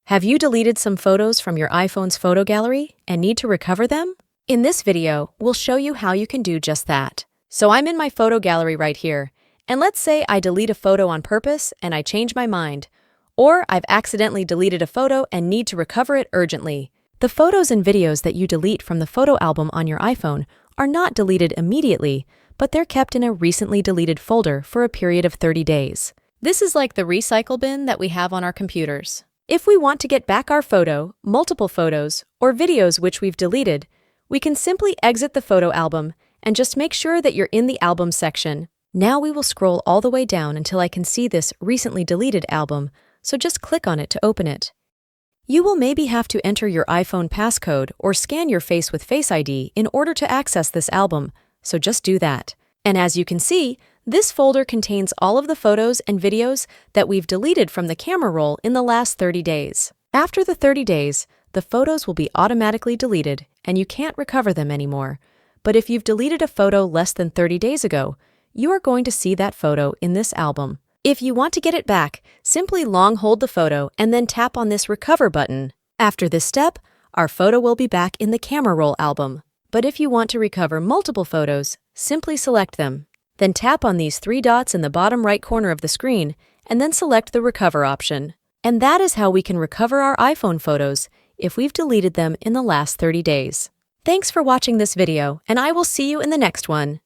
Have you deleted some photos from your iPhone's photo gallery and need to recover them? In this video, we'll show you how you can do just that. So I'm in my photo gallery right here, and let's say I delete a photo on purpose and I change my mind, or I've accidentally deleted a photo and need to recover it urgently. The photos and videos that you delete from the photo album on your iPhone are not deleted immediately, but they're kept in a recently deleted folder for a period of 30 days. This is like the recycle bin that we have on our computers. If we want to get back our photo, multiple photos, or videos which we've deleted, we can simply exit the photo album and just make sure that you're in the album section. Now we will scroll all the way down until I can see this recently deleted album, so just click on it to open it. You will maybe have to enter your iPhone passcode or scan your face with Face ID in order to access this album, so just do that. And as you can see, this folder contains all of the photos and videos that we've deleted from the camera roll in the last 30 days. After the 30 days, the photos will be automatically deleted and you can't recover them anymore. But if you've deleted a photo less than 30 days ago, you are going to see that photo in this album. If you want to get it back, simply long hold the photo and then tap on this recover button. After this step, our photo will be back in the camera roll album. But if you want to recover multiple photos, simply select them. Then tap on these three dots in the bottom right corner of the screen and then select the recover option. And that is how we can recover our iPhone photos if we've deleted them in the last 30 days. Thanks for watching this video, and I will see you in the next one.